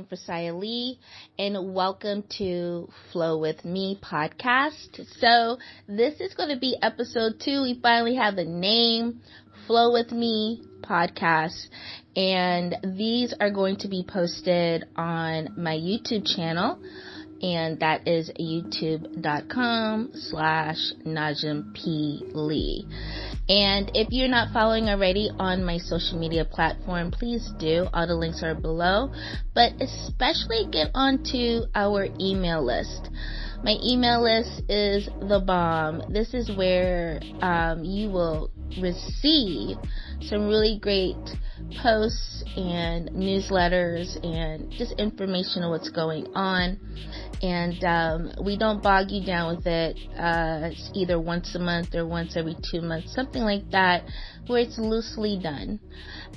for K.A.L.I, and welcome to Flow With Me podcast. So this is going to be episode 2. We finally have the name, Flow With Me podcast, and these are going to be posted on my YouTube channel, and that is youtube.com/Najaam P Lee. And if you're not following already on my social media platform, please do. All the links are below. But especially get onto our email list. My email list is the bomb. This is where you will receive some really great posts and newsletters and just information on what's going on. And we don't bog you down with it. It's either once a month or once every 2 months, something like that, where it's loosely done.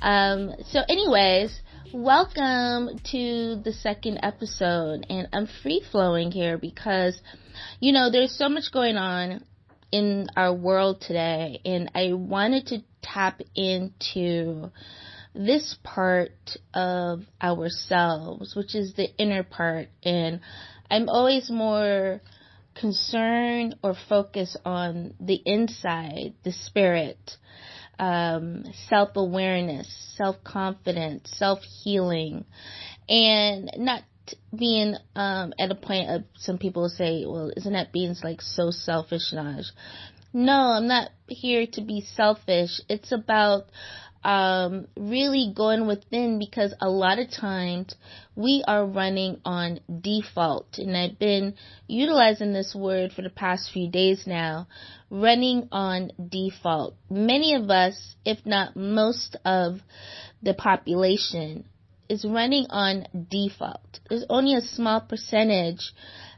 So anyways, welcome to the second episode. And I'm free-flowing here because, you know, there's so much going on in our world today. And I wanted to tap into this part of ourselves, which is the inner part. And I'm always more concerned or focused on the inside, the spirit, self-awareness, self-confidence, self-healing, and not being at a point of, some people say, well, isn't that being like so selfish, Naj? No, I'm not here to be selfish. It's about really going within, because a lot of times we are running on default, and I've been utilizing this word for the past few days now, running on default. Many of us, if not most of the population, is running on default. There's only a small percentage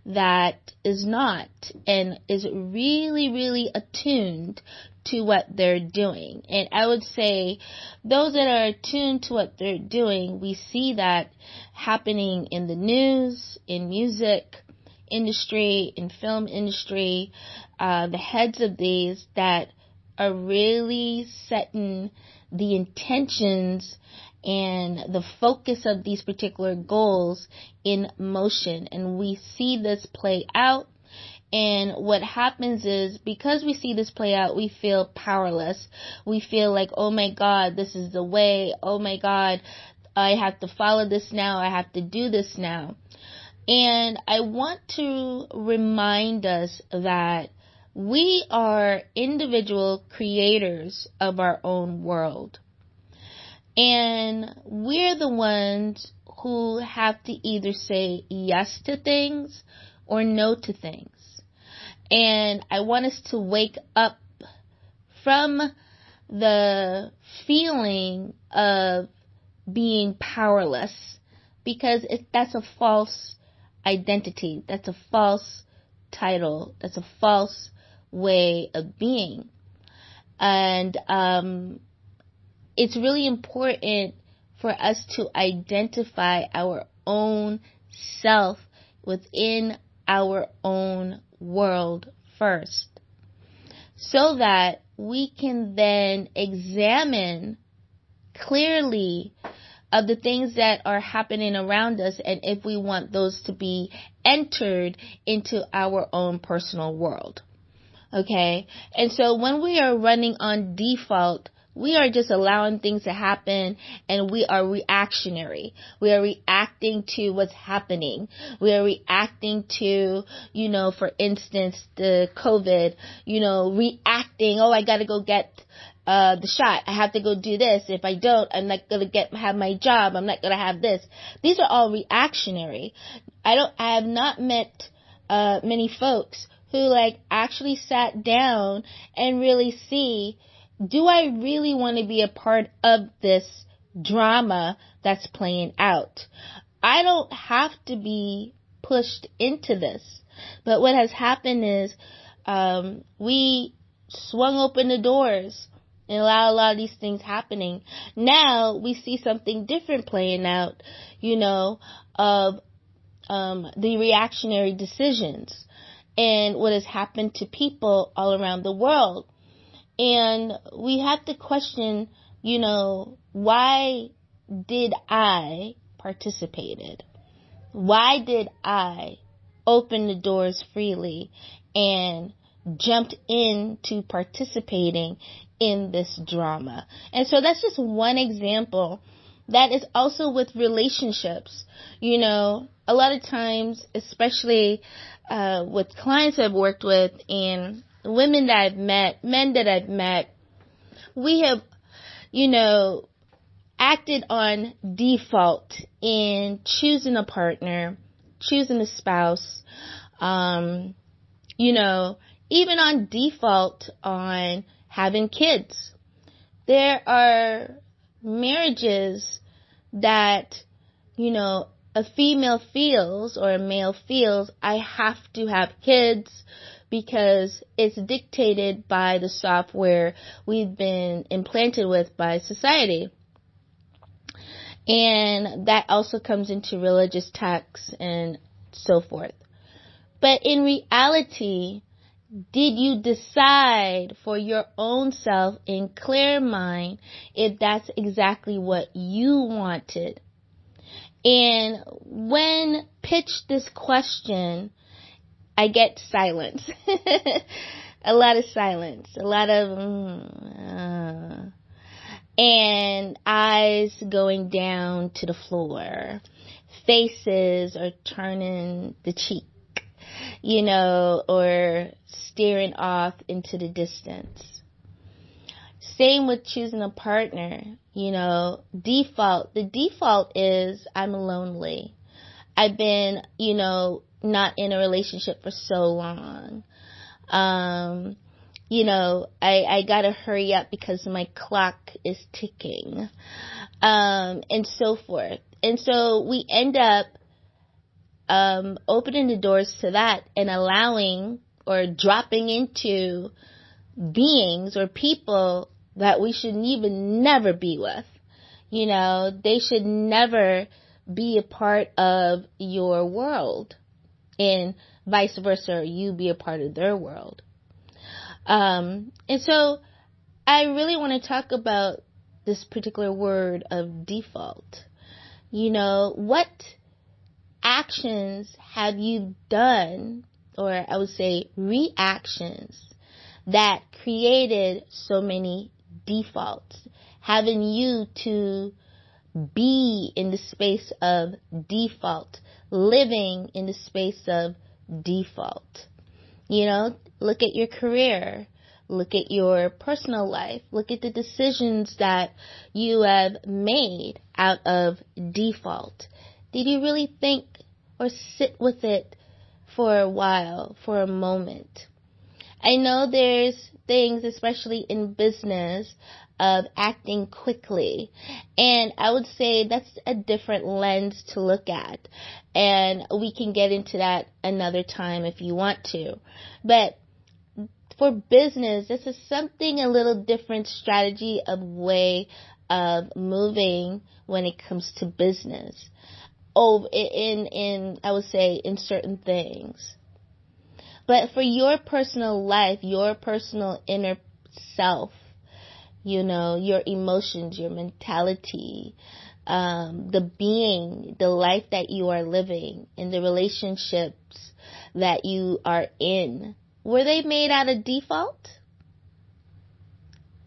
that is not, and is really, really attuned to what they're doing. And I would say those that are attuned to what they're doing, we see that happening in the news, in music industry, in film industry, the heads of these that are really setting the intentions and the focus of these particular goals in motion. And we see this play out. And what happens is, because we see this play out, we feel powerless. We feel like, oh my God, this is the way. Oh my God, I have to follow this now. I have to do this now. And I want to remind us that we are individual creators of our own world. And we're the ones who have to either say yes to things or no to things. And I want us to wake up from the feeling of being powerless, because that's a false identity. That's a false title. That's a false way of being. And it's really important for us to identify our own self within our own world first, so that we can then examine clearly of the things that are happening around us, and if we want those to be entered into our own personal world. Okay? And so when we are running on default, we are just allowing things to happen, and we are reactionary. We are reacting to what's happening. We are reacting to, you know, for instance, the COVID, you know, reacting, oh, I got to go get the shot. I have to go do this. If I don't, I'm not going to have my job. I'm not going to have this. These are all reactionary. I have not met many folks who like actually sat down and really see, do I really want to be a part of this drama that's playing out? I don't have to be pushed into this. But what has happened is we swung open the doors and allow a lot of these things happening. Now we see something different playing out, you know, of the reactionary decisions and what has happened to people all around the world. And we have to question, you know, why did I participated? Why did I open the doors freely and jumped into participating in this drama? And so that's just one example. That is also with relationships. You know, a lot of times, especially with clients I've worked with and women that I've met, men that I've met, we have, you know, acted on default in choosing a partner, choosing a spouse, you know, even on default on having kids. There are marriages that, you know, a female feels or a male feels, I have to have kids because it's dictated by the software we've been implanted with by society. And that also comes into religious texts and so forth. But in reality, did you decide for your own self in clear mind if that's exactly what you wanted? And when pitched this question, I get silence. A lot of silence. A lot of and eyes going down to the floor. Faces are turning the cheek, you know, or staring off into the distance. Same with choosing a partner, you know, the default is I'm lonely. I've been, you know, not in a relationship for so long. You know, I gotta hurry up because my clock is ticking, and so forth. And so we end up, opening the doors to that and allowing or dropping into beings or people that we should even never be with. You know, they should never be a part of your world, and vice versa, or you be a part of their world. And so I really want to talk about this particular word of default. You know, what actions have you done, or I would say reactions, that created so many defaults, having you to be in the space of default, living in the space of default? You know, look at your career, look at your personal life, look at the decisions that you have made out of default. Did you really think or sit with it for a while, for a moment? I know there's things, especially in business, of acting quickly. And I would say that's a different lens to look at. And we can get into that another time if you want to. But for business, this is something a little different strategy of way of moving when it comes to business. Oh, I would say in certain things. But for your personal life, your personal inner self, you know, your emotions, your mentality, the being, the life that you are living, and the relationships that you are in, were they made out of default?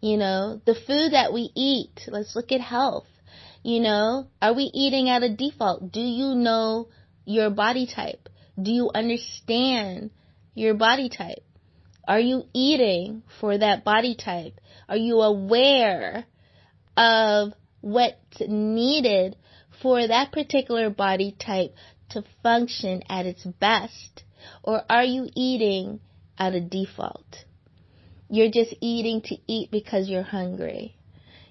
You know, the food that we eat, let's look at health. You know, are we eating out of default? Do you know your body type? Do you understand your body type? Are you eating for that body type? Are you aware of what's needed for that particular body type to function at its best? Or are you eating out of default? You're just eating to eat because you're hungry.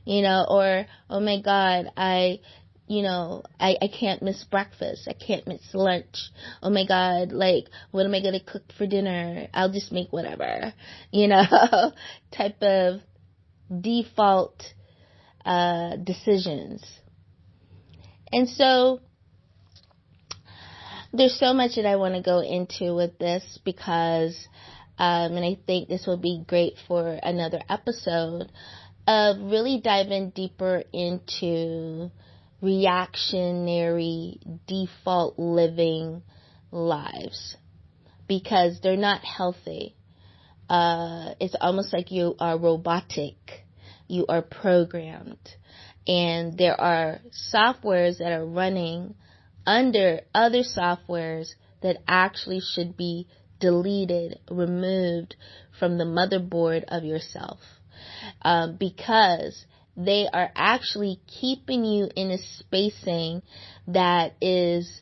You know, or, oh my God, I can't miss breakfast. I can't miss lunch. Oh my God, like, what am I going to cook for dinner? I'll just make whatever, you know, type of default decisions. And so there's so much that I want to go into with this because, and I think this will be great for another episode of really diving deeper into reactionary, default living lives because they're not healthy. It's almost like you are robotic. You are programmed. And there are softwares that are running under other softwares that actually should be deleted, removed from the motherboard of yourself. Because they are actually keeping you in a spacing that is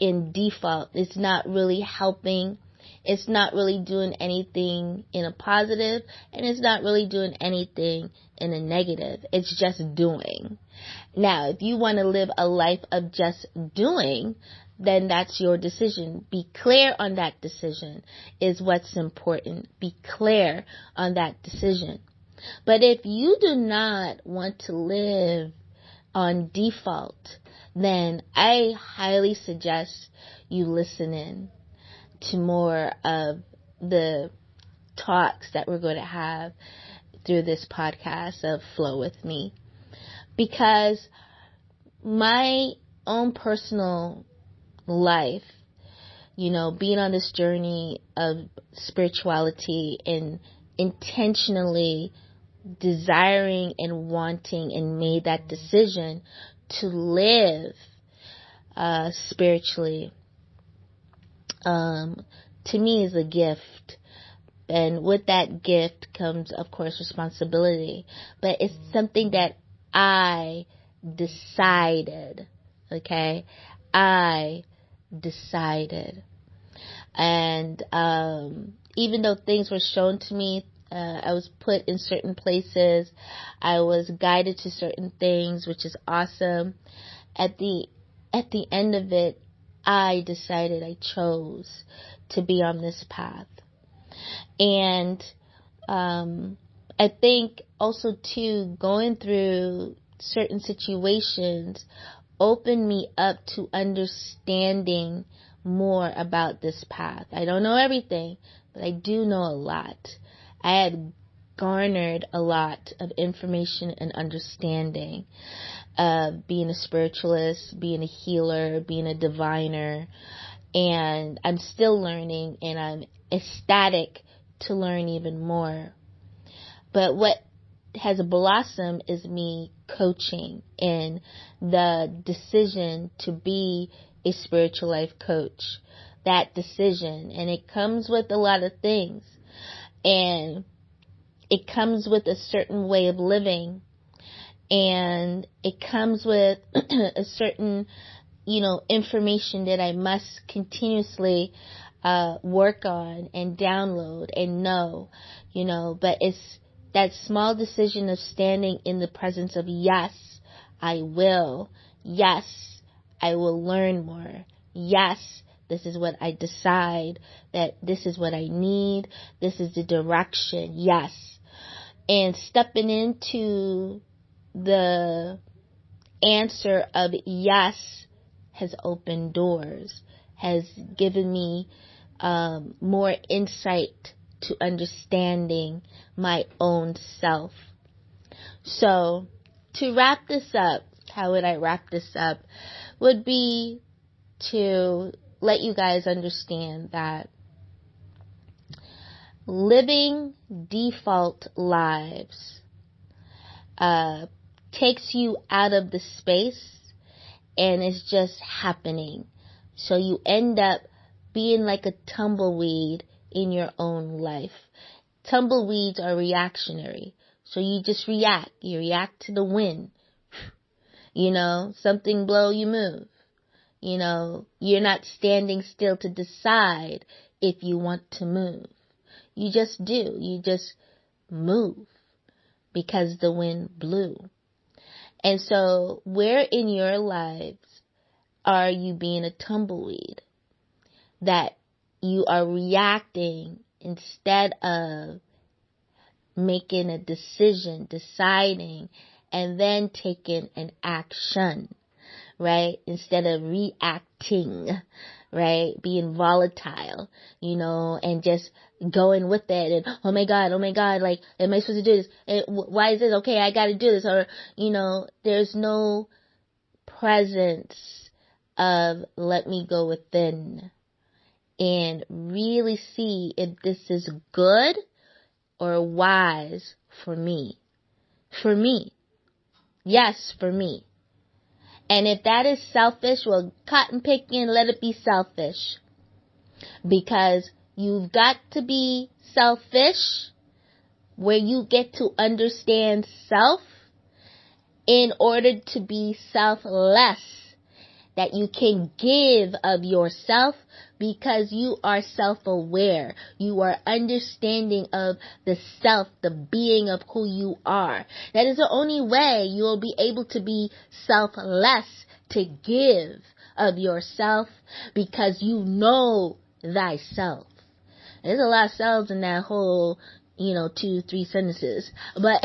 in default. It's not really helping. It's not really doing anything in a positive, and it's not really doing anything in a negative. It's just doing. Now, if you want to live a life of just doing, then that's your decision. Be clear on that decision is what's important. Be clear on that decision. But if you do not want to live on default, then I highly suggest you listen in to more of the talks that we're going to have through this podcast of Flow With Me. Because my own personal life, being on this journey of spirituality and intentionally desiring and wanting and made that decision to live spiritually, to me is a gift. And with that gift comes, of course, responsibility. But it's something that I decided, okay? I decided. And even though things were shown to me, I was put in certain places, I was guided to certain things, which is awesome. At the end of it, I decided, I chose to be on this path. And I think also too, going through certain situations opened me up to understanding more about this path. I don't know everything, but I do know a lot. I had garnered a lot of information and understanding of being a spiritualist, being a healer, being a diviner, and I'm still learning, and I'm ecstatic to learn even more. But what has blossomed is me coaching and the decision to be a spiritual life coach. That decision, and it comes with a lot of things, and it comes with a certain way of living, and it comes with a certain, information that I must continuously work on and download and know, but it's that small decision of standing in the presence of, yes, I will. Yes, I will learn more. Yes, this is what I decide, that this is what I need. This is the direction. Yes. And stepping into the answer of yes has opened doors, has given me more insight to understanding my own self. So to wrap this up, how would I wrap this up? Would be to let you guys understand that living default lives takes you out of the space and it's just happening. So you end up being like a tumbleweed in your own life. Tumbleweeds are reactionary. So you just react. You react to the wind. Something blow, you move. You're not standing still to decide if you want to move. You just do. You just move because the wind blew. And so where in your lives are you being a tumbleweed that you are reacting instead of making a decision, deciding, and then taking an action, right? Instead of reacting, right? Being volatile, and just going with it. And, oh my God, like, am I supposed to do this? Why is this? Okay, I got to do this. Or, there's no presence of let me go within and really see if this is good or wise for me. For me. Yes, for me. And if that is selfish, well, cotton picking, let it be selfish. Because you've got to be selfish where you get to understand self in order to be selfless. That you can give of yourself because you are self-aware. You are understanding of the self, the being of who you are. That is the only way you will be able to be selfless, to give of yourself because you know thyself. There's a lot of selves in that whole, 2-3 sentences. But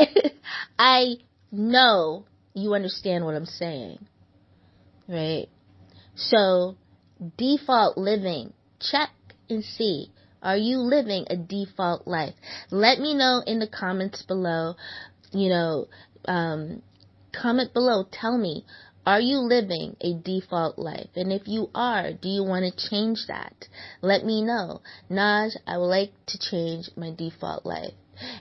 I know you understand what I'm saying. Right? So, default living. Check and see. Are you living a default life? Let me know in the comments below. Comment below. Tell me, are you living a default life? And if you are, do you want to change that? Let me know. Naj, I would like to change my default life.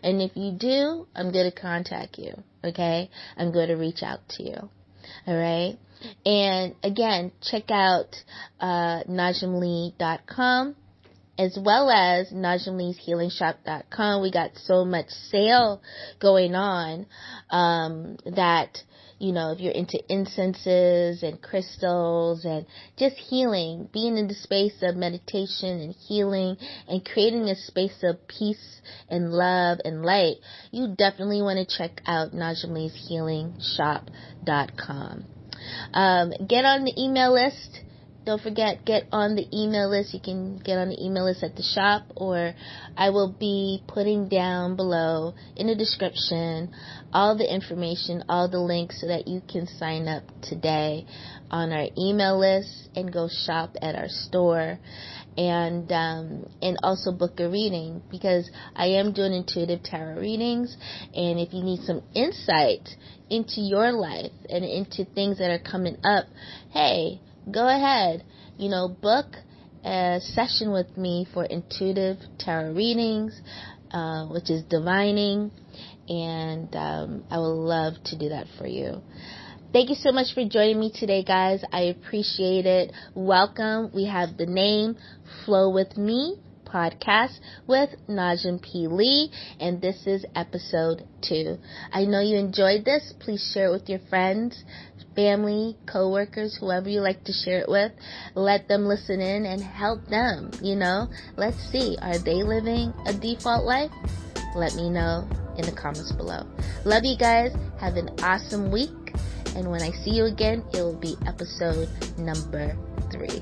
And if you do, I'm going to contact you. Okay? I'm going to reach out to you. All right? And again, check out Najaamlee.com as well as Najaamleeshealingshop.com. We got so much sale going on that, if you're into incenses and crystals and just healing, being in the space of meditation and healing and creating a space of peace and love and light, you definitely want to check out Najaamleeshealingshop.com. Get on the email list. Don't forget, get on the email list. You can get on the email list at the shop, or I will be putting down below in the description all the information, all the links so that you can sign up today on our email list and go shop at our store. And also book a reading, because I am doing intuitive tarot readings, and if you need some insight into your life and into things that are coming up, hey, go ahead, book a session with me for intuitive tarot readings, which is divining, and I would love to do that for you. Thank you so much for joining me today, guys. I appreciate it. Welcome. We have the name Flow With Me podcast with Najaam P Lee, and this is episode 2. I know you enjoyed this. Please share it with your friends, family, co-workers, whoever you like to share it with. Let them listen in and help them, Let's see, are they living a default life? Let me know in the comments below. Love you guys. Have an awesome week. And when I see you again, it will be episode number 3.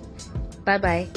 Bye-bye.